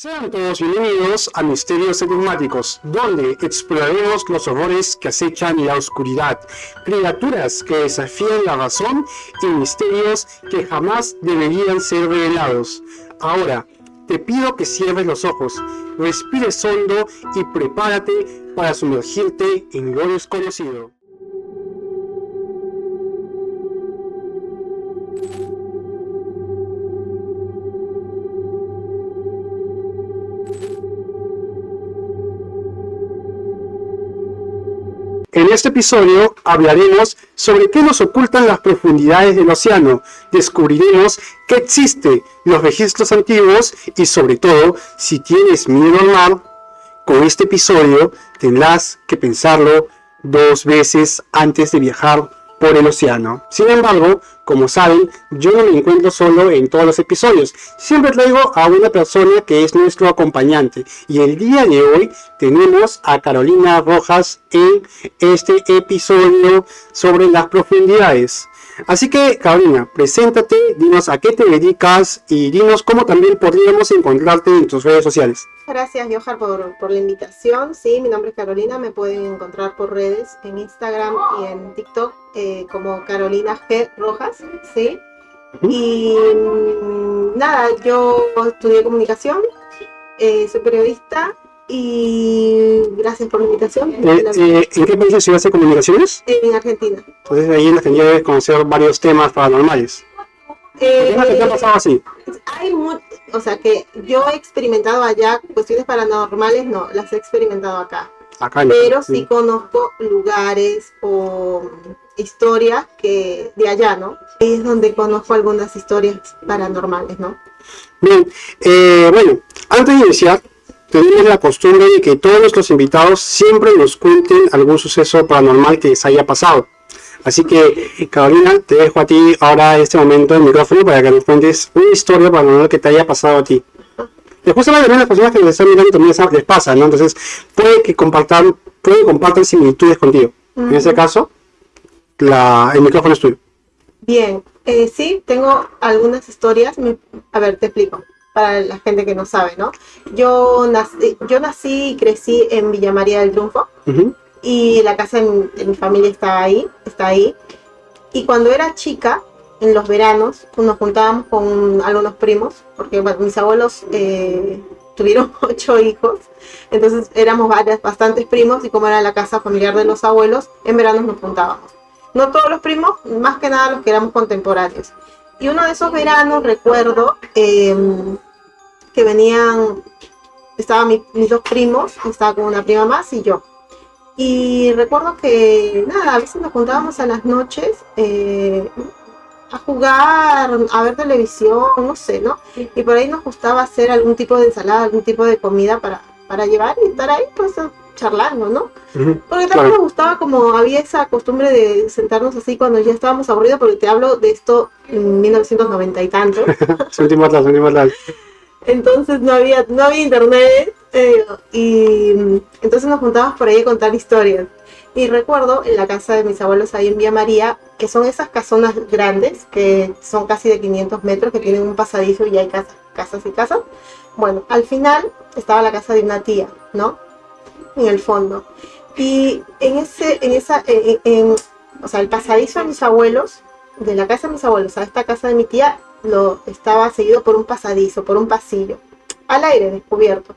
Sean todos bienvenidos a Misterios Enigmáticos, donde exploraremos los horrores que acechan la oscuridad, criaturas que desafían la razón y misterios que jamás deberían ser revelados. Ahora, te pido que cierres los ojos, respires hondo y prepárate para sumergirte en lo desconocido. En este episodio hablaremos sobre qué nos ocultan las profundidades del océano, descubriremos qué existe, los registros antiguos y sobre todo, si tienes miedo al mar, con este episodio tendrás que pensarlo 2 veces antes de viajar por el océano. Sin embargo, como saben, yo no me encuentro solo en todos los episodios. Siempre traigo a una persona que es nuestro acompañante. Y el día de hoy tenemos a Carolina Rojas en este episodio sobre las profundidades. Así que, Carolina, preséntate, dinos a qué te dedicas y dinos cómo también podríamos encontrarte en tus redes sociales. Gracias, Johar, por la invitación. Sí, mi nombre es Carolina, me pueden encontrar por redes en Instagram y en TikTok como Carolina G. Rojas, ¿sí? Y nada, yo estudié comunicación, soy periodista y gracias por la invitación. ¿En qué país estudiaste comunicaciones? En Argentina. Entonces ahí en Argentina debes conocer varios temas paranormales. ¿Qué te ha pasado así? O sea que yo he experimentado allá cuestiones paranormales, no, las he experimentado acá. Pero sí conozco lugares o historias que de allá, ¿no? Es donde conozco algunas historias paranormales, ¿no? Bien, bueno, antes de iniciar, tenemos la costumbre de que todos nuestros invitados siempre nos cuenten algún suceso paranormal que les haya pasado. Así que, Carolina, te dejo a ti ahora en este momento el micrófono para que nos cuentes una historia paranormal que te haya pasado a ti. Después a las personas que nos están mirando también les pasa, ¿no? Entonces, pueden compartan similitudes contigo. En ese caso, el micrófono es tuyo. Bien, sí, tengo algunas historias. A ver, te explico, para la gente que no sabe, ¿no? Yo nací y crecí en Villa María del Triunfo. Y la casa de mi familia está ahí. Y cuando era chica, en los veranos, nos juntábamos con algunos primos, porque bueno, mis abuelos tuvieron 8 hijos, entonces éramos bastantes primos, y como era la casa familiar de los abuelos, en veranos nos juntábamos. No todos los primos, más que nada los que éramos contemporáneos. Y uno de esos veranos recuerdo que estaban mis 2 primos, estaba con una prima más y yo. Y recuerdo que, nada, a veces nos juntábamos a las noches a jugar, a ver televisión, no sé, ¿no? Y por ahí nos gustaba hacer algún tipo de ensalada, algún tipo de comida para llevar y estar ahí, pues, charlando, ¿no? Porque también nos gustaba, como había esa costumbre de sentarnos así cuando ya estábamos aburridos, porque te hablo de esto en 1990 y tanto. Último atrás. Entonces no había internet, y entonces nos juntábamos por ahí a contar historias. Y recuerdo en la casa de mis abuelos ahí en Villa María, que son esas casonas grandes, que son casi de 500 metros, que tienen un pasadizo y hay casas y casas. Bueno, al final estaba la casa de una tía, ¿no? En el fondo. Y o sea, el pasadizo de mis abuelos, de la casa de mis abuelos a esta casa de mi tía, estaba seguido por un pasadizo, por un pasillo, al aire, descubierto.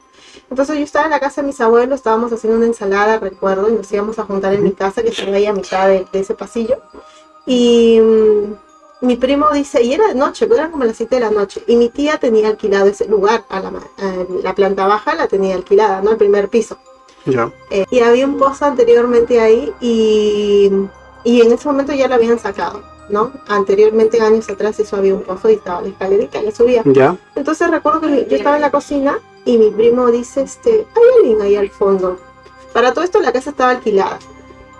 Entonces yo estaba en la casa de mis abuelos, estábamos haciendo una ensalada, recuerdo, y nos íbamos a juntar en mi casa, que estaba ahí a mitad de ese pasillo. Y mi primo dice, y era de noche, eran como las 7 de la noche, y mi tía tenía alquilado ese lugar, la planta baja la tenía alquilada, ¿no? El primer piso. Ya. Y había un pozo anteriormente ahí, y en ese momento ya lo habían sacado, ¿no? Anteriormente, años atrás, eso había un pozo y estaba la escalerita que subía. Ya. Entonces recuerdo que yo estaba en la cocina y mi primo dice, hay alguien ahí al fondo. Para todo esto la casa estaba alquilada,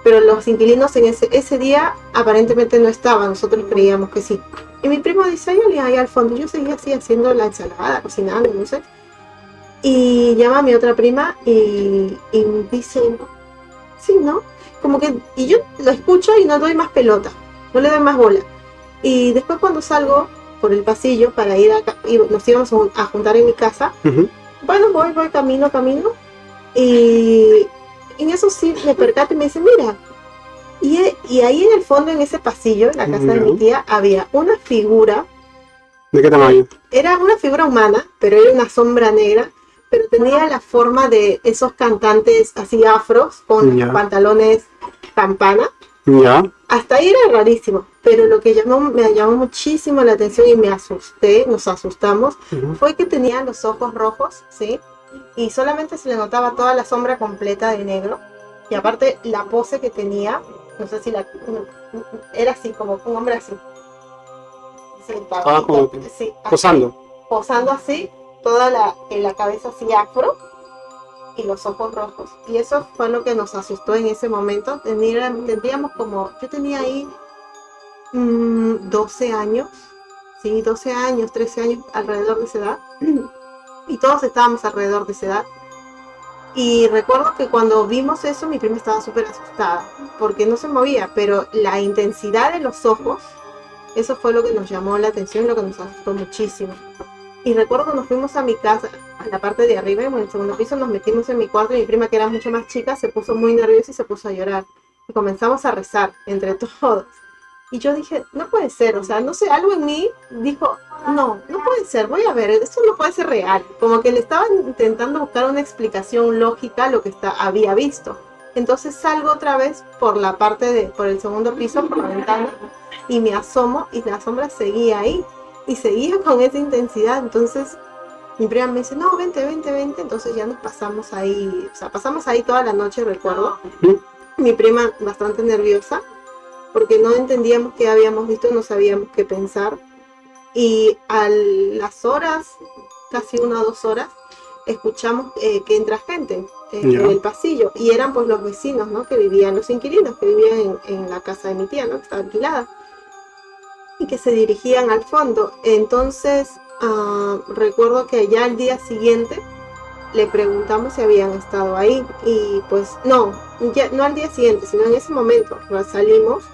pero los inquilinos en ese día aparentemente no estaban, nosotros creíamos que sí. Y mi primo dice, hay alguien ahí al fondo. Yo seguía así haciendo la ensalada, cocinando, no sé. Y llama a mi otra prima y dice, sí, ¿no? Como que, y yo lo escucho y no doy más pelota, no le doy más bola. Y después cuando salgo por el pasillo para ir acá, y nos íbamos a juntar en mi casa, bueno, voy camino. Y en eso sí me percato y me dice, mira, y ahí en el fondo, en ese pasillo, en la casa de mi tía, había una figura. ¿De qué tamaño? Era una figura humana, pero era una sombra negra, pero tenía la forma de esos cantantes así afros, con los pantalones campana. Ya. Hasta ahí era rarísimo, pero lo que me llamó muchísimo la atención y me asusté, nos asustamos, fue que tenía los ojos rojos, ¿sí? Y solamente se le notaba toda la sombra completa de negro. Y aparte la pose que tenía, no sé si era así, como un hombre así. Estaba como sí, posando. Posando así, toda la cabeza así afro y los ojos rojos. Y eso fue lo que nos asustó en ese momento. Tendríamos como, yo tenía ahí 12 años, sí, 12 años, 13 años, alrededor de esa edad. Y todos estábamos alrededor de esa edad. Y recuerdo que cuando vimos eso, mi prima estaba súper asustada, porque no se movía, pero la intensidad de los ojos, eso fue lo que nos llamó la atención y lo que nos asustó muchísimo. Y recuerdo que nos fuimos a mi casa, a la parte de arriba, en el segundo piso, nos metimos en mi cuarto y mi prima, que era mucho más chica, se puso muy nerviosa y se puso a llorar. Y comenzamos a rezar entre todos. Y yo dije, no puede ser, o sea, no sé, algo en mí dijo, no puede ser, voy a ver, esto no puede ser real. Como que le estaban intentando buscar una explicación lógica a lo que había visto. Entonces salgo otra vez por el segundo piso, por la ventana, y me asomo y la sombra seguía ahí. Y seguía con esa intensidad. Entonces mi prima me dice, no, vente. Entonces ya nos pasamos ahí, o sea, pasamos ahí toda la noche, recuerdo. Mi prima bastante nerviosa, porque no entendíamos qué habíamos visto, no sabíamos qué pensar. Y a las horas, casi 1 o 2 horas, escuchamos que entra gente en el pasillo. Y eran pues los vecinos, ¿no? Que vivían, los inquilinos que vivían en la casa de mi tía, ¿no? Que estaba alquilada. Y que se dirigían al fondo. Entonces, recuerdo que ya al día siguiente le preguntamos si habían estado ahí. Y pues no al día siguiente, sino en ese momento salimos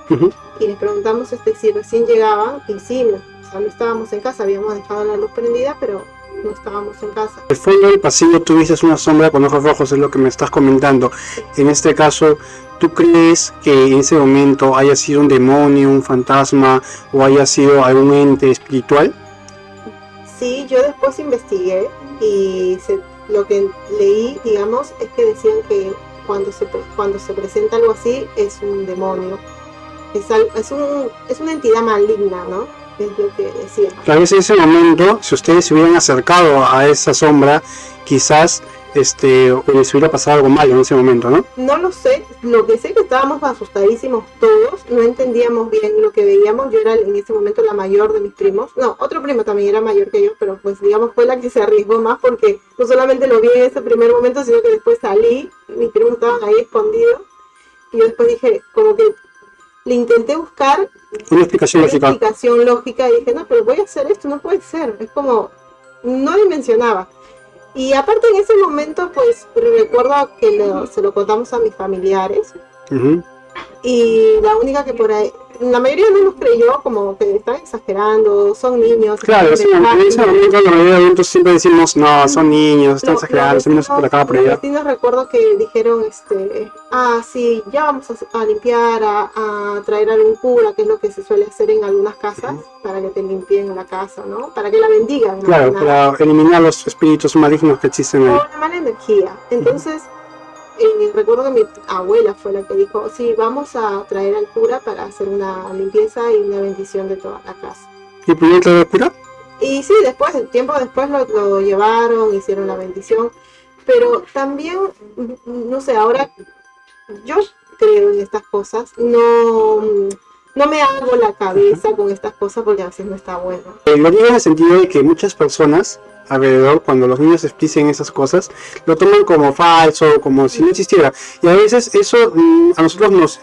y les preguntamos si recién llegaban. Y sí, o sea, no estábamos en casa, habíamos dejado la luz prendida, pero no estábamos en casa. Al fondo del pasillo tú viste una sombra con ojos rojos, es lo que me estás comentando. En este caso, ¿tú crees que en ese momento haya sido un demonio, un fantasma o haya sido algún ente espiritual? Sí, yo después investigué y lo que leí, digamos, es que decían que cuando se presenta algo así es un demonio, es una entidad maligna, ¿no? Es lo que decían. Tal vez en ese momento, si ustedes se hubieran acercado a esa sombra, quizás les hubiera pasado algo malo en ese momento, ¿no? No lo sé, lo que sé es que estábamos asustadísimos todos, no entendíamos bien lo que veíamos. Yo era en ese momento la mayor de mis primos, no, otro primo también era mayor que yo, pero pues digamos fue la que se arriesgó más, porque no solamente lo vi en ese primer momento, sino que después salí, mis primos estaban ahí escondidos, y yo después dije, como que le intenté buscar una explicación lógica y dije, no, pero voy a hacer esto, no puede ser, es como, no dimensionaba. Y aparte en ese momento, pues recuerdo que se lo contamos a mis familiares. Y la única que por ahí, la mayoría no nos creyó, como que están exagerando, son niños. Claro, sí, en ese momento la mayoría de adultos siempre decimos, no, son niños, están exagerando, son niños por acá, por allá. Los vecinos recuerdo que dijeron, sí, ya vamos a limpiar, a traer algún cura, que es lo que se suele hacer en algunas casas, para que te limpien la casa, ¿no? Para que la bendigan. Claro, para eliminar los espíritus malignos que existen ahí. O la mala energía. Entonces, recuerdo que mi abuela fue la que dijo, sí, vamos a traer al cura para hacer una limpieza y una bendición de toda la casa. ¿Y primero traer al cura? Y sí, tiempo después lo llevaron, hicieron la bendición, pero también, no sé, ahora yo creo en estas cosas, no me hago la cabeza con estas cosas porque a veces no está bueno. Lo digo en el sentido de que muchas personas alrededor, cuando los niños dicen esas cosas, lo toman como falso, como si no existiera. Y a veces eso a nosotros nos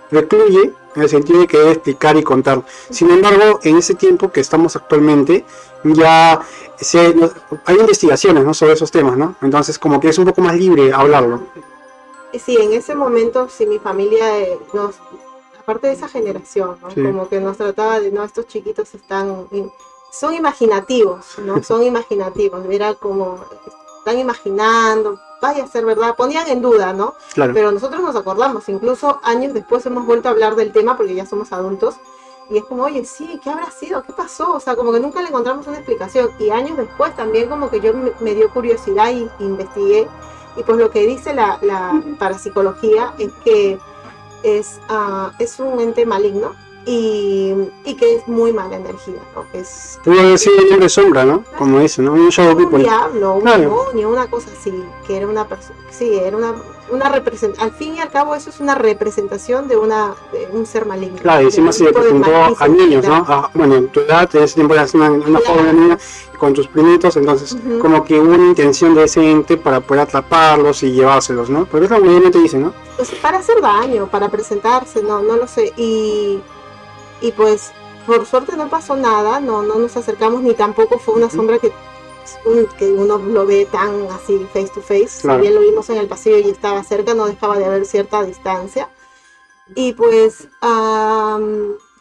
recluye en el sentido de que debe explicar y contar. Sin embargo, en ese tiempo que estamos actualmente, ya hay investigaciones, ¿no?, sobre esos temas, ¿no? Entonces como que es un poco más libre hablarlo. Sí, en ese momento, sí, mi familia aparte de esa generación, ¿no? Sí. Como que nos trataba de, no, estos chiquitos son imaginativos, ¿no? Son imaginativos. Era como, están imaginando, vaya a ser verdad, ponían en duda, ¿no? Claro. Pero nosotros nos acordamos, incluso años después hemos vuelto a hablar del tema porque ya somos adultos, y es como, oye, sí, ¿qué habrá sido? ¿Qué pasó? O sea, como que nunca le encontramos una explicación, y años después también como que yo me dio curiosidad y investigué, y pues lo que dice la parapsicología es que es un ente maligno, y que es muy mala energía, ¿no? Pudo haber sido un hombre sombra, ¿no? Como dice, ¿no? Un shadow people. Un diablo, un Claro. demonio, una cosa así, que era una persona, sí, era una representación, al fin y al cabo eso es una representación de un ser maligno. Claro, y encima se le presentó a niños, ¿no? Bueno, en tu edad, en ese tiempo eras una joven niña con tus primitos, entonces como que hubo una intención de ese ente para poder atraparlos y llevárselos, ¿no? Pero es lo que obviamente dicen, ¿no? Pues para hacer daño, para presentarse, no lo sé, y pues por suerte no pasó nada, no nos acercamos, ni tampoco fue una sombra que uno lo ve tan así face to face. Claro. Si bien lo vimos en el pasillo y estaba cerca, no dejaba de haber cierta distancia. Y pues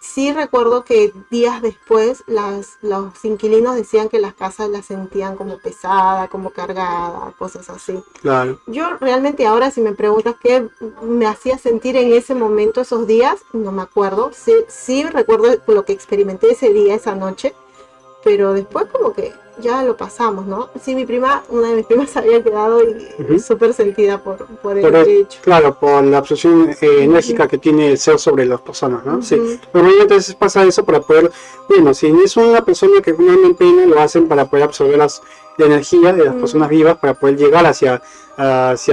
sí recuerdo que días después los inquilinos decían que las casas las sentían como pesada, como cargada, cosas así. Claro. Yo realmente ahora, si me preguntas qué me hacía sentir en ese momento, esos días, no me acuerdo. Sí recuerdo lo que experimenté ese día, esa noche, pero después como que ya lo pasamos, ¿no? Sí, una de mis primas había quedado súper sentida por el hecho. Claro, por la absorción enérgica que tiene el ser sobre las personas, ¿no? Sí. Normalmente a veces pasa eso para poder, bueno, si es una persona que no en pena, lo hacen para poder absorber la energía de las personas vivas, para poder llegar hacia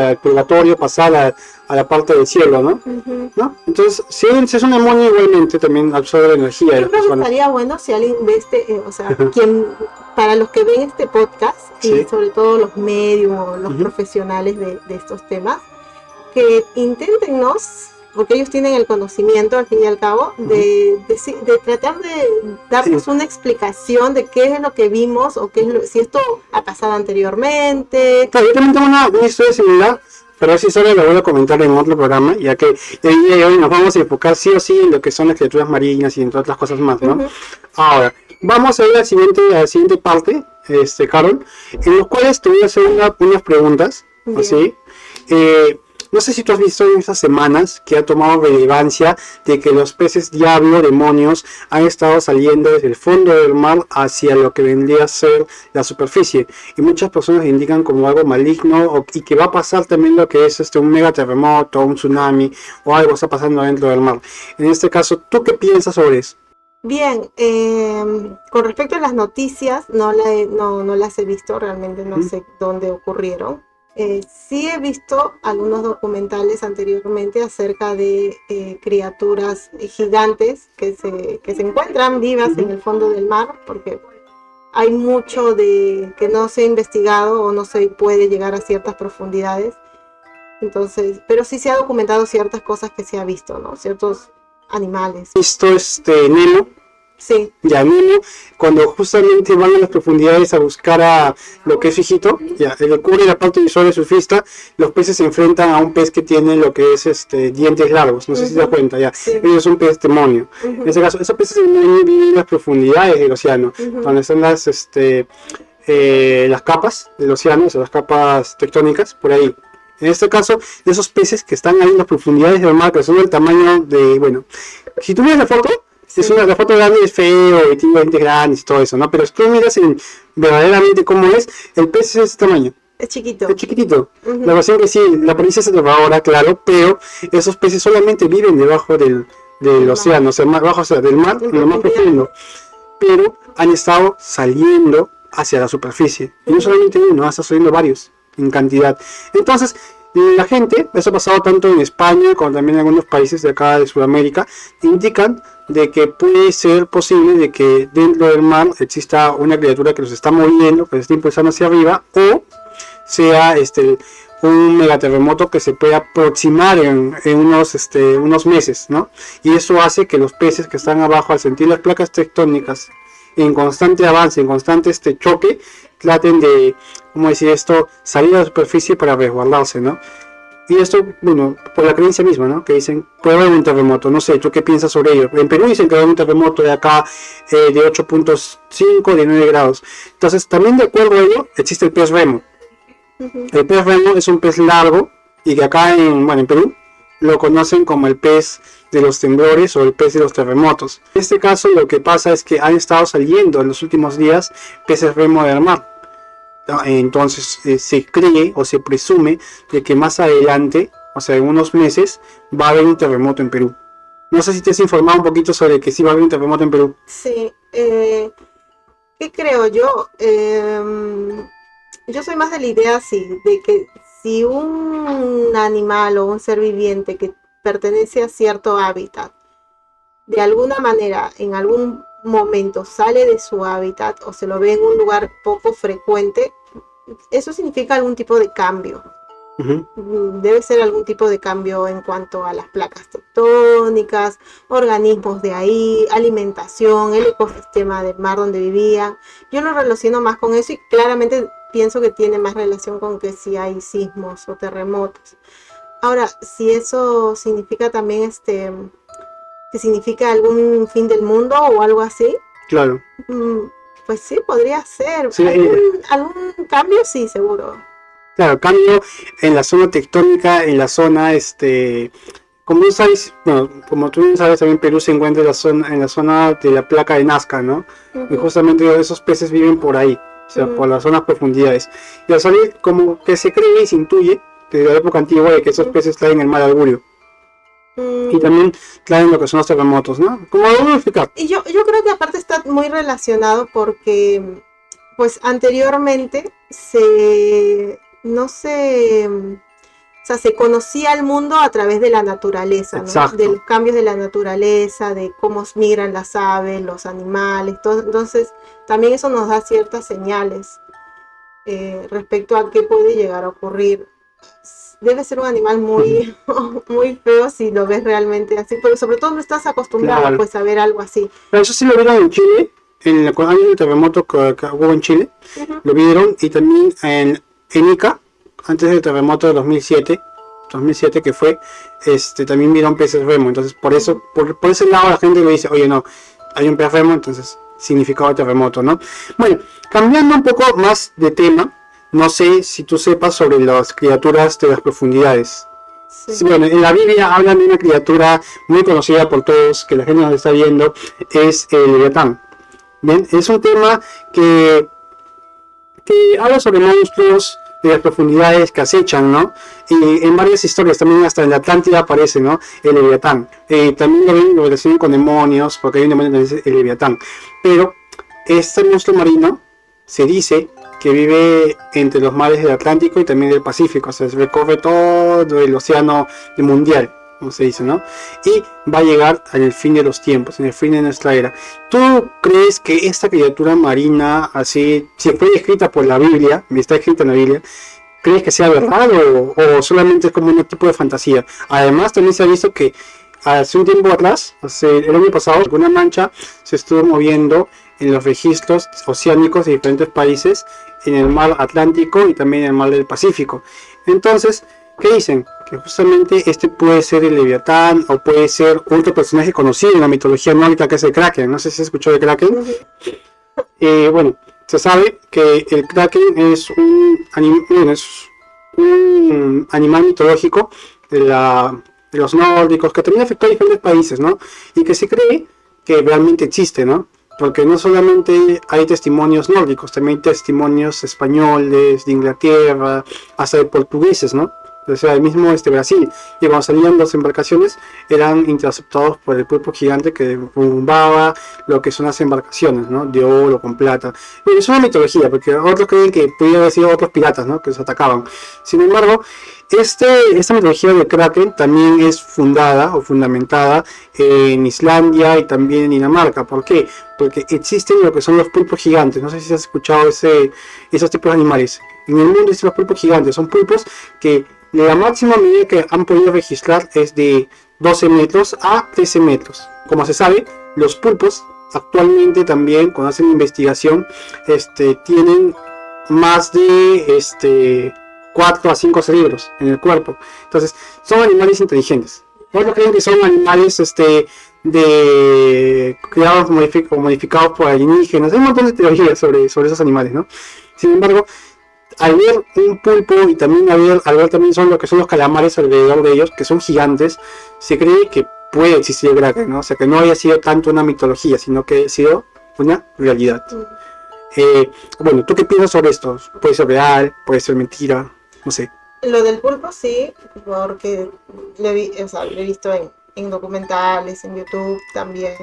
el purgatorio, pasar a la parte del cielo, ¿no? ¿No? Entonces, si es un demonio, igualmente también absorbe la energía de las personas. Yo creo que estaría bueno si alguien ve o sea, para los que ven este podcast, y sobre todo los medios, los profesionales de estos temas, que inténtenos, porque ellos tienen el conocimiento al fin y al cabo, de tratar de darnos una explicación de qué es lo que vimos, o si esto ha pasado anteriormente. Claro, yo también tengo una historia similar, pero esa historia la voy a comentar en otro programa, ya que el día de hoy nos vamos a enfocar sí o sí en lo que son las criaturas marinas y entre otras cosas más, ¿no? Ahora, vamos a ir a la siguiente parte, Carol, en los cuales te voy a hacer unas preguntas, ¿sí? No sé si tú has visto en estas semanas que ha tomado relevancia de que los peces diablo, demonios, han estado saliendo desde el fondo del mar hacia lo que vendría a ser la superficie. Y muchas personas indican como algo maligno y que va a pasar también lo que es un mega terremoto, un tsunami o algo está pasando dentro del mar. En este caso, ¿tú qué piensas sobre eso? Bien, con respecto a las noticias, no las he visto, realmente no sé dónde ocurrieron. Sí he visto algunos documentales anteriormente acerca de criaturas gigantes que se encuentran vivas en el fondo del mar, porque hay mucho que no se ha investigado o no se puede llegar a ciertas profundidades. Entonces, pero sí se ha documentado ciertas cosas que se ha visto, ¿no? Ciertos animales. ¿Visto Nemo? Sí. Ya Nemo, cuando justamente van a las profundidades a buscar a lo que es hijito, ya le cubre la parte visual de su vista, los peces se enfrentan a un pez que tiene lo que es dientes largos, no sé si te das cuenta, ya. Sí. Ellos son pez demonio. En ese caso, esos peces viven en las profundidades del océano, donde están las capas del océano, o sea, las capas tectónicas, por ahí. En este caso, de esos peces que están ahí en las profundidades del mar, que son del tamaño de, bueno, si tú miras la foto, la foto grande es feo y tiene dientes grandes y todo eso, ¿no? Pero si tú miras verdaderamente cómo es, el pez es de ese tamaño. Es chiquito. Es chiquitito. La cuestión que sí, la apariencia es aterradora, claro, pero esos peces solamente viven debajo del océano, o sea, más bajo, o sea, del mar, en lo más profundo. Pero han estado saliendo hacia la superficie. Y no solamente uno, han estado saliendo varios en cantidad. Entonces, la gente, eso ha pasado tanto en España como también en algunos países de acá de Sudamérica, indican de que puede ser posible de que dentro del mar exista una criatura que los está moviendo, que se está impulsando hacia arriba, o sea un megaterremoto que se puede aproximar en unos meses, ¿no? Y eso hace que los peces que están abajo, al sentir las placas tectónicas en constante avance, en constante choque, traten de, ¿cómo decir esto?, salir a la superficie para resguardarse, ¿no? Y esto, bueno, por la creencia misma, ¿no? Que dicen, puede haber un terremoto, no sé, ¿tú qué piensas sobre ello? En Perú dicen que va a haber un terremoto de acá de 8.5, de 9 grados. Entonces, también de acuerdo a ello, existe el pez remo. El pez remo es un pez largo y que acá en Perú lo conocen como el pez de los temblores o el pez de los terremotos. En este caso lo que pasa es que han estado saliendo en los últimos días peces remo del mar. Entonces se cree o se presume de que más adelante, o sea, en unos meses, va a haber un terremoto en Perú. No sé si te has informado un poquito sobre que sí va a haber un terremoto en Perú. Sí, ¿qué creo yo? Yo soy más de la idea así, de que si un animal o un ser viviente que pertenece a cierto hábitat, de alguna manera, en algún momento sale de su hábitat o se lo ve en un lugar poco frecuente, eso significa algún tipo de cambio. Debe ser algún tipo de cambio en cuanto a las placas tectónicas, organismos de ahí, alimentación, el ecosistema del mar donde vivían. Yo lo relaciono más con eso y claramente pienso que tiene más relación con que si hay sismos o terremotos. Ahora, si eso significa también que significa algún fin del mundo o algo así, claro, pues sí, podría ser. Sí, ¿Algún cambio? Sí, seguro. Claro, cambio en la zona tectónica, en la zona, como tú sabes, bueno, como tú sabes, también Perú se encuentra en la zona de la placa de Nazca, ¿no? Y justamente esos peces viven por ahí, o sea, por las zonas profundidades. Y al salir, como que se cree y se intuye, desde la época antigua, de que esos peces traen el mal augurio. Y también traen lo que son los terremotos, ¿no? ¿Cómo lo voy a explicar? Y yo creo que aparte está muy relacionado porque, pues, anteriormente se conocía el mundo a través de la naturaleza, ¿no? De los cambios de la naturaleza, de cómo migran las aves, los animales, todo. Entonces también eso nos da ciertas señales respecto a qué puede llegar a ocurrir. Debe ser un animal muy, muy feo si lo ves realmente así, pero sobre todo no estás acostumbrado pues a ver algo así. Pero eso sí lo vieron en Chile, en el año del terremoto que hubo en Chile, lo vieron, y también en Ica, antes del terremoto de 2007 que fue, también vieron peces remo. Entonces por eso, por ese lado la gente le dice, oye, no, hay un pez remo, entonces significado de terremoto, ¿no? Bueno, cambiando un poco más de tema, no sé si tú sepas sobre las criaturas de las profundidades. Sí, bueno, en la Biblia hablan de una criatura muy conocida por todos, que la gente nos está viendo, es el Leviatán. Bien, es un tema que habla sobre monstruos de las profundidades que acechan, ¿no? Y en varias historias, también hasta en la Atlántida aparece, ¿no? El Leviatán. También lo relacionan con demonios, porque hay un demonio que dice el Leviatán. Pero este monstruo marino se dice que vive entre los mares del Atlántico y también del Pacífico, o sea, recorre todo el océano mundial, como se dice, ¿no? Y va a llegar al fin de los tiempos, en el fin de nuestra era. ¿Tú crees que esta criatura marina, así, si fue escrita por la Biblia, está escrita en la Biblia, crees que sea verdad o solamente es como un tipo de fantasía? Además, también se ha visto que hace un tiempo atrás, el año pasado, una mancha se estuvo moviendo en los registros oceánicos de diferentes países en el mar Atlántico y también en el mar del Pacífico. Entonces, ¿qué dicen? Que justamente puede ser el Leviatán o puede ser otro personaje conocido en la mitología nórdica, que es el Kraken. No sé si se escuchó de Kraken. Bueno, se sabe que el Kraken es un animal mitológico de los nórdicos, que también afectó a diferentes países, ¿no? Y que se cree que realmente existe, ¿no? Porque no solamente hay testimonios nórdicos, también hay testimonios españoles, de Inglaterra, hasta de portugueses, ¿no? O sea, el mismo Brasil. Y cuando salían las embarcaciones, eran interceptados por el pulpo gigante que bombaba lo que son las embarcaciones, ¿no? De oro, con plata. Bueno, es una mitología, porque otros creen que pudieron haber sido otros piratas, ¿no? Que los atacaban. Sin embargo, esta mitología de Kraken también es fundada o fundamentada en Islandia y también en Dinamarca. ¿Por qué? Porque existen lo que son los pulpos gigantes. No sé si has escuchado esos tipos de animales. En el mundo existen los pulpos gigantes. Son pulpos que la máxima medida que han podido registrar es de 12 metros a 13 metros. Como se sabe, los pulpos actualmente también, cuando hacen investigación, tienen más de 4 a 5 cerebros en el cuerpo. Entonces, son animales inteligentes. Otros creen que son animales criados o modificados por alienígenas. Hay un montón de teorías sobre esos animales, ¿no? Sin embargo, al ver un pulpo y también al ver también son lo que son los calamares alrededor de ellos, que son gigantes, se cree que puede existir el Kraken, ¿no? O sea, que no haya sido tanto una mitología, sino que ha sido una realidad. Bueno, ¿tú qué piensas sobre esto? Puede ser real, puede ser mentira, no sé. Lo del pulpo sí, porque lo he visto en documentales, en YouTube también.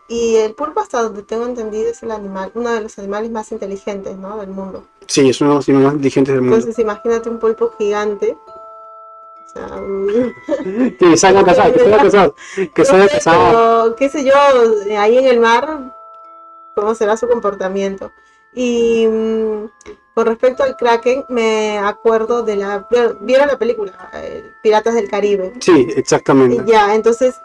Y el pulpo, hasta donde tengo entendido, es uno de los animales más inteligentes, ¿no?, del mundo. Sí, es uno de los animales más inteligentes del mundo. Entonces imagínate un pulpo gigante. O sea, que se haya casado, Pero, qué sé yo, ahí en el mar, ¿cómo será su comportamiento? Y con respecto al Kraken, me acuerdo de ¿vieron la película? Piratas del Caribe. Sí, exactamente. Ya, entonces,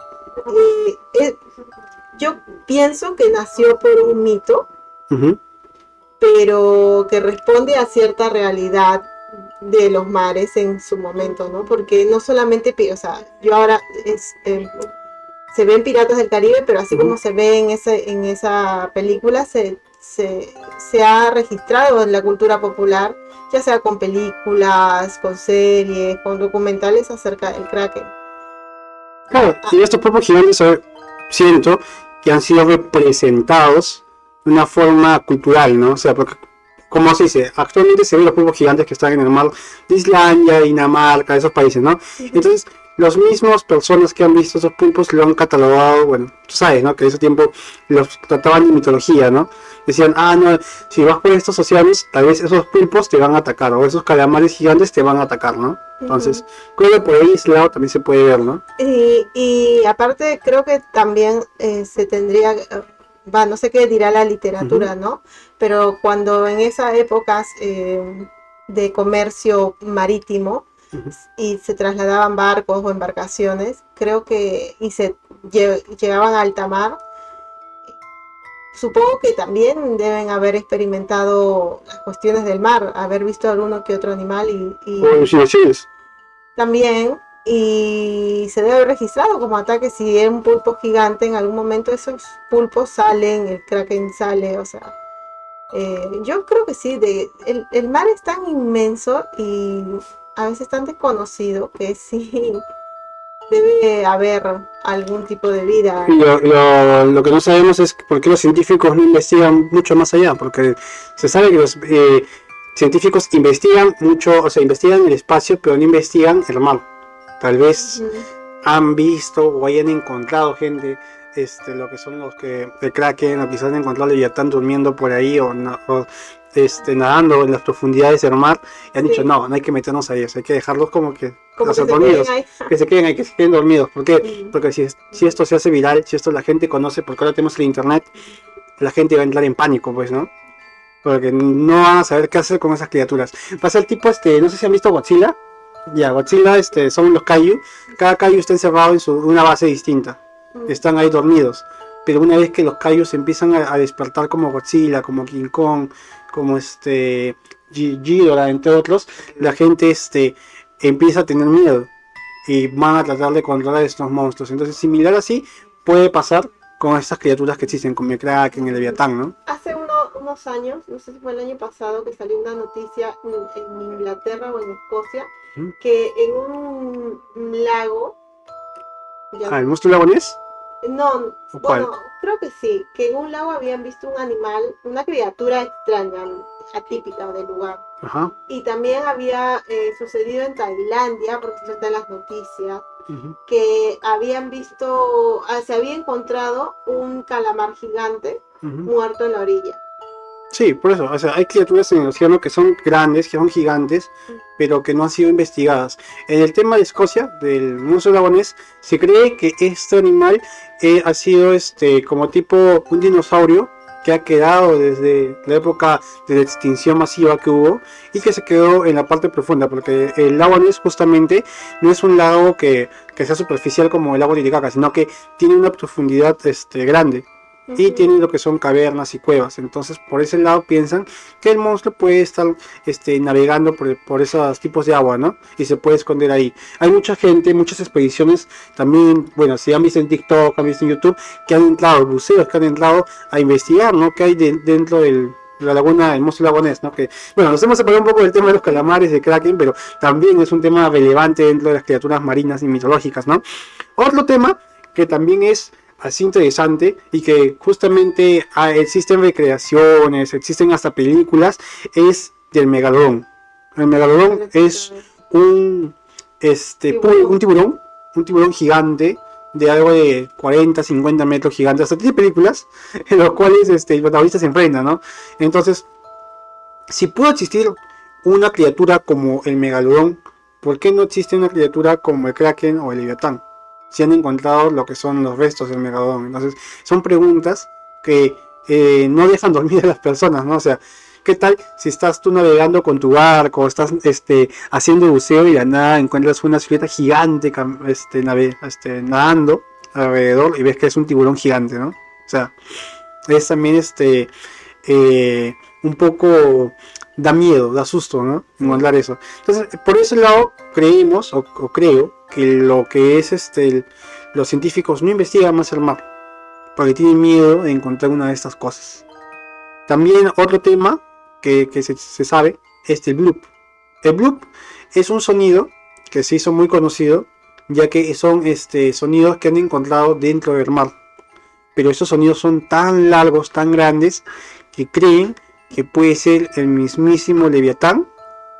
yo pienso que nació por un mito, pero que responde a cierta realidad de los mares en su momento, ¿no? Porque no solamente, o sea, yo ahora se ven Piratas del Caribe, pero así como se ve en esa película, se ha registrado en la cultura popular, ya sea con películas, con series, con documentales acerca del Kraken. Claro, y estos pulpos gigantes siento que han sido representados de una forma cultural, ¿no? O sea, porque, como se dice, actualmente se ven los pulpos gigantes que están en el mar de Islandia, Dinamarca, esos países, ¿no? Entonces, los mismos personas que han visto esos pulpos lo han catalogado, bueno, tú sabes, ¿no? Que en ese tiempo los trataban de mitología, ¿no? Decían, no, si vas por estos océanos, tal vez esos pulpos te van a atacar, o esos calamares gigantes te van a atacar, ¿no? Entonces, creo que por ahí ese lado también se puede ver, ¿no? Y aparte, creo que también se tendría, no sé qué dirá la literatura, ¿no? Pero cuando en esas épocas de comercio marítimo, y se trasladaban barcos o embarcaciones, creo que, y se llegaban a alta mar, supongo que también deben haber experimentado las cuestiones del mar, haber visto alguno que otro animal y también, y se debe haber registrado como ataque. Si es un pulpo gigante, en algún momento esos pulpos salen, el Kraken sale, o sea, yo creo que sí, el mar es tan inmenso y a veces tan desconocido que sí debe haber algún tipo de vida. Lo que no sabemos es por qué los científicos no investigan mucho más allá, porque se sabe que los científicos investigan mucho, o sea, investigan el espacio, pero no investigan el mar. Tal vez han visto o hayan encontrado gente, lo que son los que el Kraken, o quizás han encontrado Leviatán durmiendo por ahí o nadando en las profundidades del mar, y han dicho no hay que meternos a ellos, hay que dejarlos como dormidos, que se queden ahí, que se queden dormidos. ¿Por qué? Porque si esto se hace viral, si esto la gente conoce, porque ahora tenemos el internet, la gente va a entrar en pánico, pues, ¿no? Porque no van a saber qué hacer con esas criaturas. Pasa el tipo, no sé si han visto Godzilla. Godzilla, son los Kaiju. Cada Kaiju está encerrado en una base distinta. Están ahí dormidos. Pero una vez que los Kaiju se empiezan a despertar, como Godzilla, como King Kong, como Ghidorah, entre otros, la gente empieza a tener miedo y van a tratar de controlar estos monstruos. Entonces, similar así puede pasar con estas criaturas que existen, como el Kraken, el Leviatán, ¿no? Hace unos años, no sé si fue el año pasado, que salió una noticia en Inglaterra o en Escocia, que en un lago... ¿El monstruo lagonés? No, bueno, creo que sí, que en un lago habían visto un animal, una criatura extraña, atípica del lugar. Y también había sucedido en Tailandia, porque eso está en las noticias, que habían visto, se había encontrado un calamar gigante muerto en la orilla. Sí, por eso, o sea, hay criaturas en el océano que son grandes, que son gigantes, pero que no han sido investigadas. En el tema de Escocia, del monstruo lagonés, se cree que este animal ha sido como tipo un dinosaurio que ha quedado desde la época de la extinción masiva que hubo y que se quedó en la parte profunda, porque el lago Ness justamente no es un lago que sea superficial como el lago Titicaca, sino que tiene una profundidad grande. Y tiene lo que son cavernas y cuevas. Entonces, por ese lado piensan que el monstruo puede estar navegando por esos tipos de agua, ¿no? Y se puede esconder ahí. Hay mucha gente, muchas expediciones también, bueno, si han visto en TikTok, han visto en YouTube, que han entrado, buceos que han entrado a investigar, ¿no? Que hay dentro del la laguna, el monstruo lagonés, ¿no? Que, bueno, nos hemos separado un poco del tema de los calamares, de Kraken, pero también es un tema relevante dentro de las criaturas marinas y mitológicas, ¿no? Otro tema que también es así interesante y que justamente existen recreaciones, existen hasta películas, es del megalodón. El megalodón es un tiburón gigante de algo de 40, 50 metros gigantes. Hasta tiene películas en las cuales el protagonista se enfrenta, ¿no? Entonces, si pudo existir una criatura como el megalodón, ¿por qué no existe una criatura como el Kraken o el Leviatán? Si han encontrado lo que son los restos del megalodón. Entonces, son preguntas que no dejan dormir a las personas, ¿no? O sea, ¿qué tal si estás tú navegando con tu barco, estás haciendo buceo y de nada encuentras una silueta gigante nadando alrededor y ves que es un tiburón gigante, ¿no? O sea, es también un poco da miedo, da susto, ¿no? Encontrar eso. Entonces, por ese lado creemos o creo que lo que es los científicos no investigan más el mar porque tienen miedo de encontrar una de estas cosas. También otro tema que se sabe es el bloop. El bloop es un sonido que se hizo muy conocido, ya que son sonidos que han encontrado dentro del mar. Pero esos sonidos son tan largos, tan grandes, que creen que puede ser el mismísimo Leviatán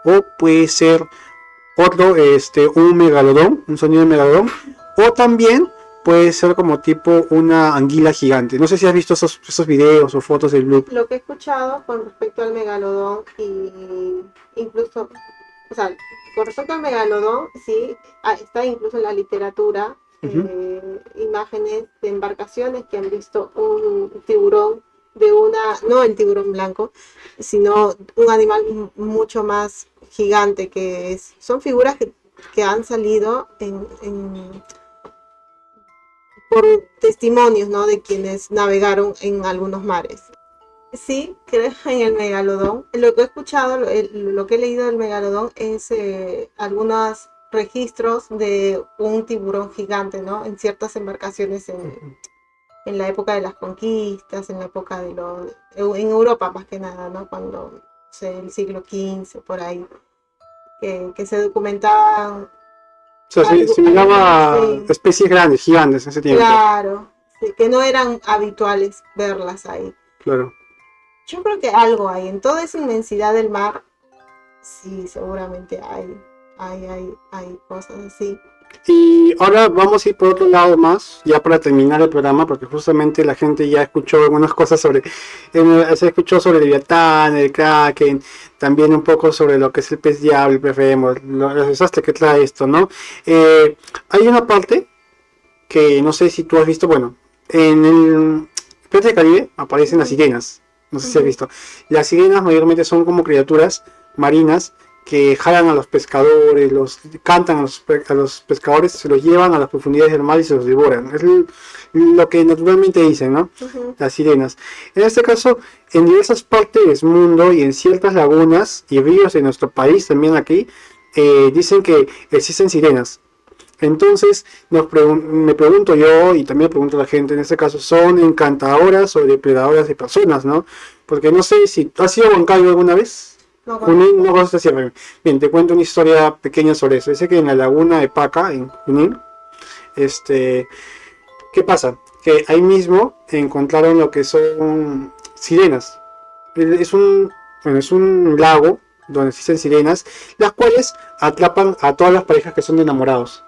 o puede ser otro, un megalodón, un sonido de megalodón, o también puede ser como tipo una anguila gigante. No sé si has visto esos videos o fotos del bloop. Lo que he escuchado con respecto al megalodón y incluso, o sea, con respecto al megalodón, sí, está incluso en la literatura, imágenes de embarcaciones que han visto un tiburón no el tiburón blanco, sino un animal mucho más gigante, son figuras que han salido por testimonios, ¿no? De quienes navegaron en algunos mares. Sí, creo en el megalodón. Lo que he escuchado, lo que he leído del megalodón es algunos registros de un tiburón gigante, ¿no? En ciertas embarcaciones en la época de las conquistas, en la época en Europa más que nada, ¿no? Cuando, el siglo XV, por ahí, que se documentaban. O sea, se miraba especies grandes, gigantes en ese tiempo. Claro, sí, que no eran habituales verlas ahí. Claro. Yo creo que algo hay, en toda esa inmensidad del mar, sí, seguramente hay cosas así. Y ahora vamos a ir por otro lado más, ya para terminar el programa, porque justamente la gente ya escuchó algunas cosas se escuchó sobre el Leviatán, el Kraken, también un poco sobre lo que es el pez diablo, el pez remo, los desastres que trae esto, ¿no? Hay una parte que no sé si tú has visto, bueno, en el Piratas del Caribe aparecen las sirenas, no sé si has visto. Las sirenas mayormente son como criaturas marinas que jalan a los pescadores, cantan a los pescadores, se los llevan a las profundidades del mar y se los devoran. Es lo que naturalmente dicen, ¿no? Las sirenas. En este caso, en diversas partes del mundo y en ciertas lagunas y ríos de nuestro país, también aquí, dicen que existen sirenas. Entonces, me pregunto yo, y también pregunto a la gente, en este caso, ¿son encantadoras o depredadoras de personas, no? Porque no sé si... ¿Has ido a Huancayo alguna vez? Junín, no conoces así. Bien, te cuento una historia pequeña sobre eso. Dice que en la laguna de Paca, en Junín, ¿qué pasa? Que ahí mismo encontraron lo que son sirenas. Es un lago donde existen sirenas, las cuales atrapan a todas las parejas que son de enamorados.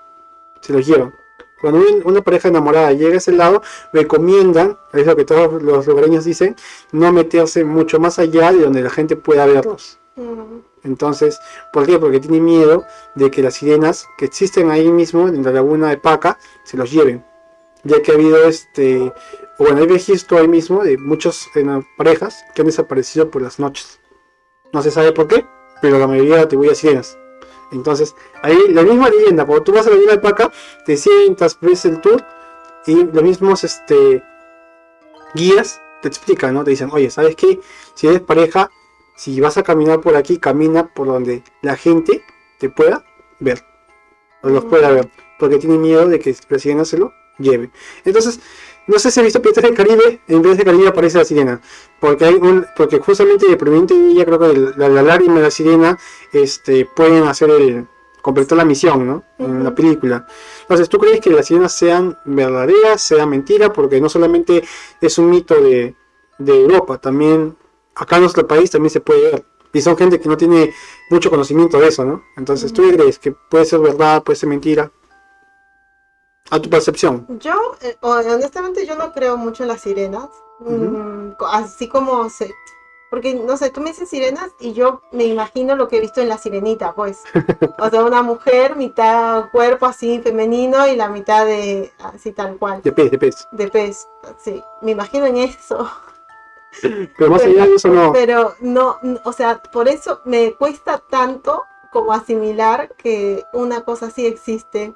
Se los llevan. Cuando una pareja enamorada llega a ese lado, recomiendan, es lo que todos los lugareños dicen, no meterse mucho más allá de donde la gente pueda verlos. Entonces, ¿por qué? Porque tiene miedo de que las sirenas que existen ahí mismo en la laguna de Paca se los lleven, ya que ha habido hay registro ahí mismo de muchas parejas que han desaparecido por las noches. No se sabe por qué, pero la mayoría atribuye a sirenas. Entonces, ahí la misma leyenda, cuando tú vas a la laguna de Paca, te sientas, ves el tour y los mismos guías te explican, ¿no? Te dicen, oye, ¿sabes qué? Si eres pareja, si vas a caminar por aquí, camina por donde la gente te pueda ver, o los pueda ver, porque tiene miedo de que la sirena se lo lleve. Entonces, no sé si has visto Piratas del Caribe, en Piratas del Caribe aparece la sirena, porque justamente de Providente Villa, creo que la lágrima de la sirena, pueden completar la misión, ¿no? En la película. Entonces, ¿tú crees que las sirenas sean verdaderas, sean mentiras? Porque no solamente es un mito de Europa, también acá en nuestro país también se puede ver. Y son gente que no tiene mucho conocimiento de eso, ¿no? Entonces, ¿tú crees que puede ser verdad, puede ser mentira? A tu percepción. Yo, honestamente, yo no creo mucho en las sirenas. Así como porque, no sé, tú me dices sirenas y yo me imagino lo que he visto en La Sirenita, pues. O sea, una mujer, mitad cuerpo así femenino y la mitad de así tal cual. De pez. De pez, sí. Me imagino en eso. Pero más allá de eso no. Pero no, o sea, por eso me cuesta tanto como asimilar que una cosa así existe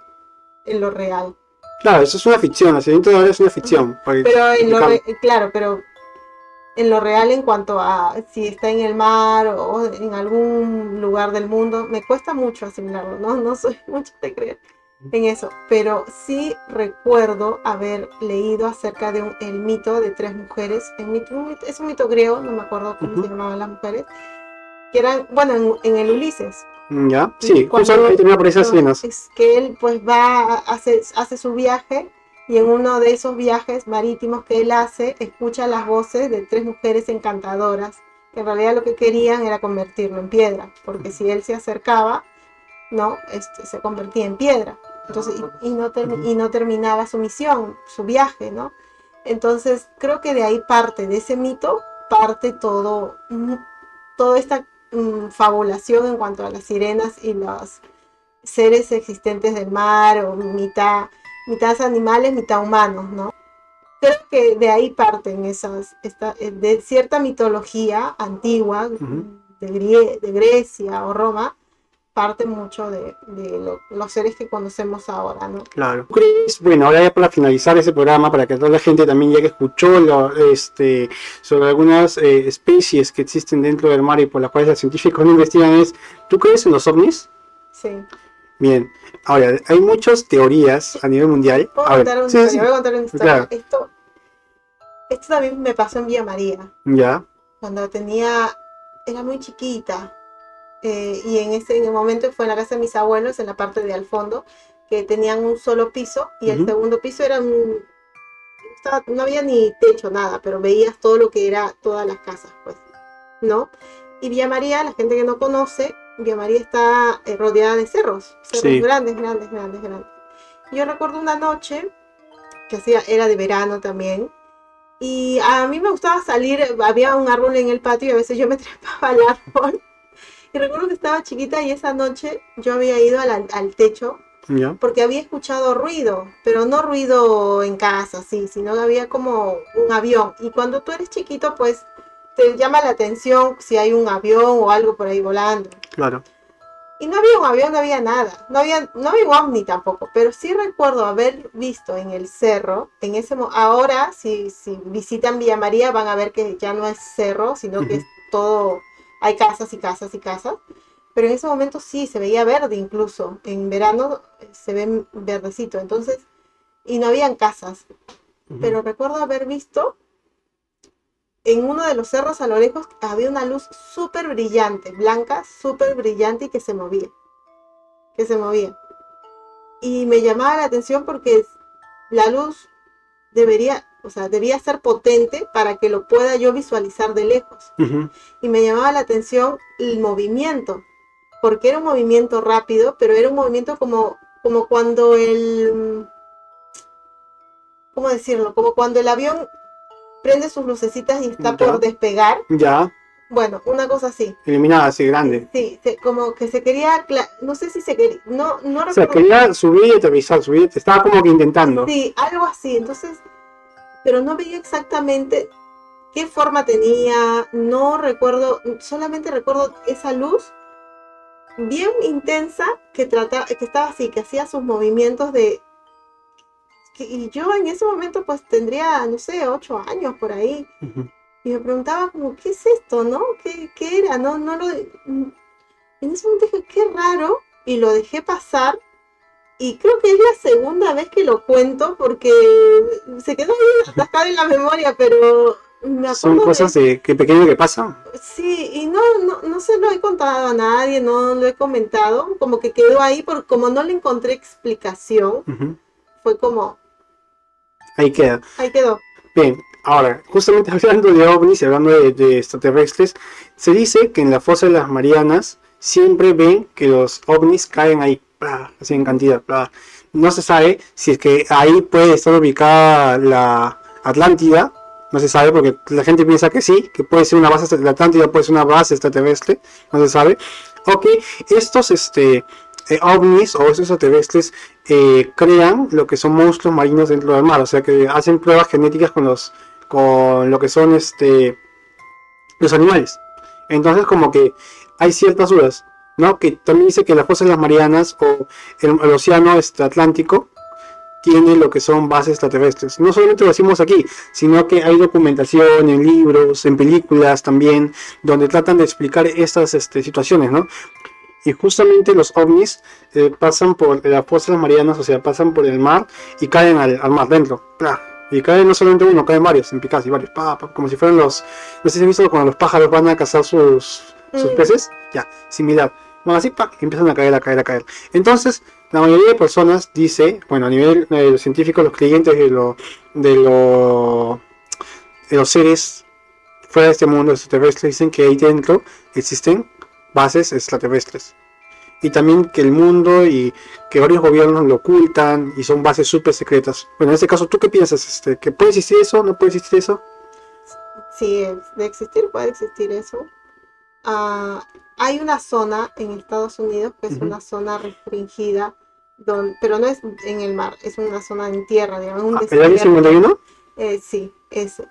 en lo real. Claro, eso es una ficción, la Sirenita de ahora es una ficción. Pero claro, pero en lo real en cuanto a si está en el mar o en algún lugar del mundo, me cuesta mucho asimilarlo, ¿no? No soy mucho de creer en eso, pero sí recuerdo haber leído acerca de el mito de tres mujeres, es un mito griego, no me acuerdo cómo se llamaban las mujeres, que eran, bueno, en el Ulises. Ya, sí, justo ahí también aparecen las sirenas. Es que él pues hace su viaje y en uno de esos viajes marítimos que él hace, escucha las voces de tres mujeres encantadoras, que en realidad lo que querían era convertirlo en piedra, porque si él se acercaba, no, se convertía en piedra. Entonces, y no terminaba su misión, su viaje, ¿no? Entonces, creo que de ahí parte, de ese mito, parte toda esta fabulación en cuanto a las sirenas y los seres existentes del mar, o mitad animales, mitad humanos, ¿no? Creo que de ahí parten de cierta mitología antigua, de Grecia o Roma, parte mucho de los seres que conocemos ahora, ¿no? Claro. ¿Crees? Bueno, ahora ya para finalizar ese programa, para que toda la gente también ya que escuchó sobre algunas especies que existen dentro del mar y por las cuales los científicos no investigan, ¿tú crees en los ovnis? Sí. Bien, ahora, hay muchas teorías a nivel mundial. Voy a contar una historia. Claro. Esto también me pasó en Villa María. Ya. Cuando era muy chiquita. Y en el momento fue en la casa de mis abuelos, en la parte de al fondo, que tenían un solo piso y el segundo piso no había ni techo, nada, pero veías todo lo que era todas las casas, pues, ¿no? Y Villa María, la gente que no conoce, Villa María está rodeada de cerros sí. grandes. Yo recuerdo una noche que era de verano también, y a mí me gustaba salir, había un árbol en el patio y a veces yo me trepaba al árbol. Y recuerdo que estaba chiquita y esa noche yo había ido al techo porque había escuchado ruido, pero no ruido en casa, sí, sino que había como un avión. Y cuando tú eres chiquito, pues te llama la atención si hay un avión o algo por ahí volando. Claro. Y no había un avión, no había nada, no había un ovni tampoco, pero sí recuerdo haber visto en el cerro, ahora si visitan Villa María van a ver que ya no es cerro, sino que es todo... Hay casas y casas y casas, pero en ese momento sí, se veía verde incluso. En verano se ve verdecito, entonces, y no habían casas. Pero recuerdo haber visto en uno de los cerros a lo lejos había una luz súper brillante, blanca, súper brillante y que se movía. Y me llamaba la atención porque la luz debía ser potente para que lo pueda yo visualizar de lejos. Y me llamaba la atención el movimiento, porque era un movimiento rápido, pero era un movimiento como cuando ¿cómo decirlo? Como cuando el avión prende sus lucecitas y está por despegar. Ya. Bueno, una cosa así. Iluminada, así, grande. Sí, como que se quería, no sé si se quería, no recuerdo. O sea, quería subir y aterrizar, estaba como que intentando. Sí, algo así, entonces, pero no veía exactamente qué forma tenía, no recuerdo, solamente recuerdo esa luz bien intensa que estaba así, que hacía sus movimientos y yo en ese momento pues tendría, no sé, 8 años por ahí. Y me preguntaba como, ¿qué es esto, no? ¿Qué era? En ese momento dije, qué raro, y lo dejé pasar, Y creo que es la segunda vez que lo cuento porque se quedó bien atascado en la memoria, pero me Son acuerdo cosas de... de que pequeño que pasan. Sí, y no se lo he contado a nadie, no lo he comentado, como que quedó ahí, por como no le encontré explicación, Ujú. fue como, Ahí queda. ahí quedó. Bien, ahora, justamente hablando de ovnis y hablando de extraterrestres, se dice que en la fosa de las Marianas siempre ven que los ovnis caen ahí, ¡plá!, así en cantidad. ¡Plá! No se sabe si es que ahí puede estar ubicada la Atlántida, no se sabe porque la gente piensa que sí, que puede ser una base, la Atlántida puede ser una base extraterrestre, no se sabe. Ok, estos ovnis o estos extraterrestres crean lo que son monstruos marinos dentro del mar, o sea que hacen pruebas genéticas con lo que son los animales. Entonces como que hay ciertas dudas, ¿no? Que también dice que las fosas de las Marianas o el océano Atlántico tiene lo que son bases extraterrestres. No solamente lo decimos aquí, sino que hay documentación en libros, en películas también, donde tratan de explicar estas situaciones, ¿no? Y justamente los ovnis pasan por las fosas marianas, o sea, pasan por el mar y caen al mar dentro. ¡Plah! Y caen no solamente uno, caen varios, en picas y varios, como si fueran los... No sé si han visto cuando los pájaros van a cazar sus peces, ya, similar. Bueno, así, y empiezan a caer, a caer, a caer. Entonces, la mayoría de personas dice, bueno, a nivel de los científicos, los creyentes de, lo, de los seres fuera de este mundo extraterrestre, dicen que ahí dentro existen bases extraterrestres. Y también que el mundo y que varios gobiernos lo ocultan y son bases súper secretas. Bueno, en este caso, ¿tú qué piensas? ¿Que puede existir eso? ¿No puede existir eso? Sí, de existir puede existir eso. Hay una zona en Estados Unidos que es una zona restringida, pero no es en el mar, es una zona en tierra, digamos, un ¿El área desierto. 51? Sí, eso.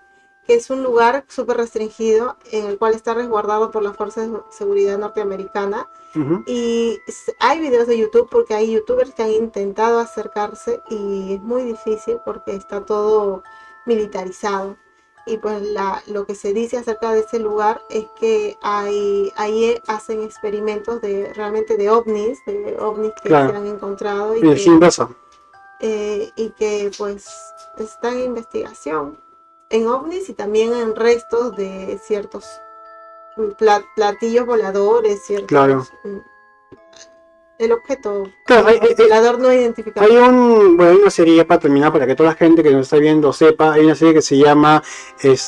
Que es un lugar súper restringido en el cual está resguardado por las fuerzas de seguridad norteamericana. Y hay videos de YouTube porque hay youtubers que han intentado acercarse y es muy difícil porque está todo militarizado. Y pues lo que se dice acerca de ese lugar es que ahí hacen experimentos realmente de ovnis que Claro. se han encontrado y que pues están en investigación en ovnis y también en restos de ciertos platillos voladores, ciertos... Claro. El objeto Claro, volador no identificado. hay una serie para terminar, para que toda la gente que nos está viendo sepa, hay una serie que se llama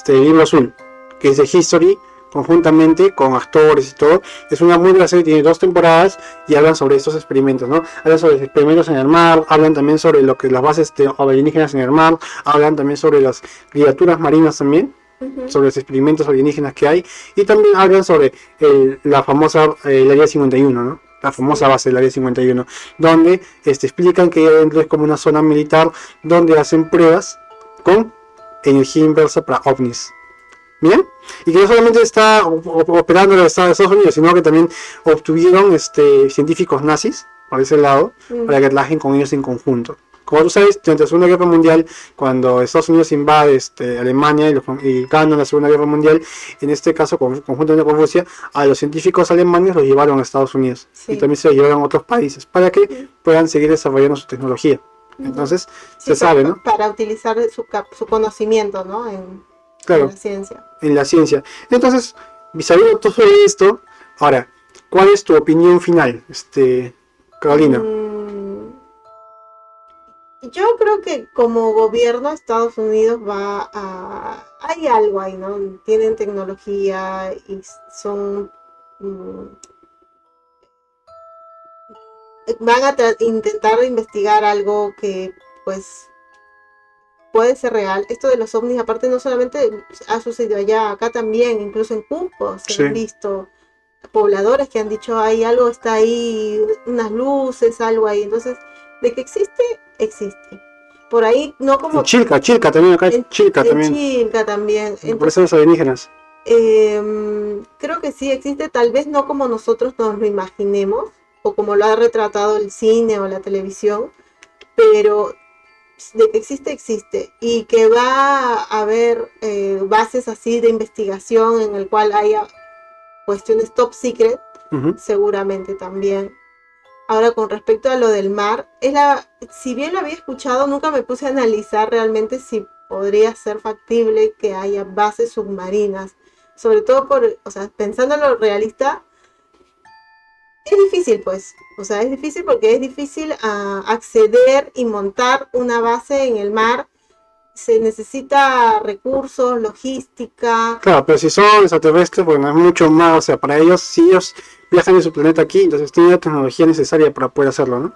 Libro Azul, que es de History, conjuntamente con actores y todo. Es una muy buena serie, tiene 2 temporadas y hablan sobre estos experimentos, ¿no? Hablan sobre experimentos en el mar, hablan también sobre lo que las bases de alienígenas en el mar, hablan también sobre las criaturas marinas también, sobre los experimentos alienígenas que hay, y también hablan sobre la famosa el Área 51, ¿no? La famosa base del Área 51, donde explican que adentro es como una zona militar donde hacen pruebas con energía inversa para ovnis. Bien, y que no solamente está operando en los Estados Unidos, sino que también obtuvieron científicos nazis por ese lado para que trabajen con ellos en conjunto. Como tú sabes, durante la Segunda Guerra Mundial, cuando Estados Unidos invade Alemania y gana la Segunda Guerra Mundial, en este caso conjuntamente con Rusia, a los científicos alemanes los llevaron a Estados Unidos y también se los llevaron a otros países para que puedan seguir desarrollando su tecnología. Entonces, se sabe, ¿no? Para utilizar su conocimiento, ¿no? En la ciencia. En la ciencia. Entonces, sabiendo todo esto, ahora, ¿cuál es tu opinión final, Carolina? Yo creo que como gobierno Estados Unidos hay algo ahí, ¿no? Tienen tecnología y son... van a intentar investigar algo que pues puede ser real. Esto de los ovnis aparte no solamente ha sucedido allá, acá también, incluso en Cusco se han visto pobladores que han dicho hay algo está ahí, unas luces, algo ahí. Entonces, de que existe, existe. Por ahí no como... Chilca también, acá Chilca también. Chilca también. Entonces, por eso los alienígenas. Creo que sí existe, tal vez no como nosotros nos lo imaginemos, o como lo ha retratado el cine o la televisión, pero de que existe, existe. Y que va a haber bases así de investigación en el cual haya cuestiones top secret, seguramente también. Ahora, con respecto a lo del mar, si bien lo había escuchado, nunca me puse a analizar realmente si podría ser factible que haya bases submarinas. Sobre todo o sea, pensando en lo realista, es difícil, pues. O sea, es difícil porque es difícil acceder y montar una base en el mar. Se necesita recursos, logística. Claro, pero si son extraterrestres, bueno, es mucho más, o sea, para ellos, si ellos viajan de su planeta aquí, entonces tienen la tecnología necesaria para poder hacerlo, ¿no?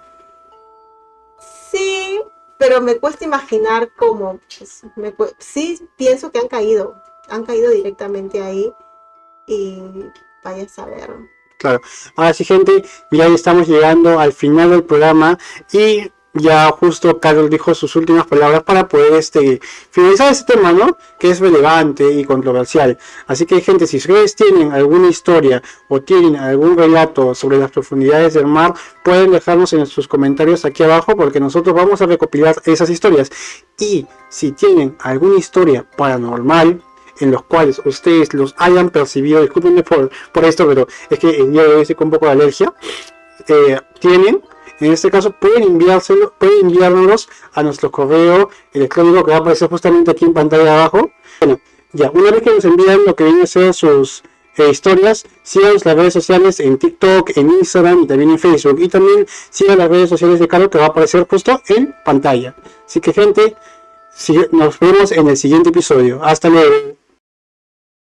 Sí, pero me cuesta imaginar cómo. Pues, sí, pienso que han caído directamente ahí y vaya a saber. Claro. Ahora sí, gente, ya estamos llegando al final del programa y ya justo Carol dijo sus últimas palabras para poder finalizar este tema, ¿no? Que es relevante y controversial. Así que, gente, si ustedes tienen alguna historia o tienen algún relato sobre las profundidades del mar, pueden dejarnos en sus comentarios aquí abajo porque nosotros vamos a recopilar esas historias. Y si tienen alguna historia paranormal en los cuales ustedes los hayan percibido, discúlpenme por esto, pero es que el día de hoy estoy con un poco de alergia, en este caso pueden enviárnoslos a nuestro correo electrónico que va a aparecer justamente aquí en pantalla de abajo. Bueno, ya, una vez que nos envían lo que viene a ser sus historias, sigan las redes sociales en TikTok, en Instagram y también en Facebook, y también sigan las redes sociales de Carol que va a aparecer justo en pantalla. Así que, gente, nos vemos en el siguiente episodio. Hasta luego.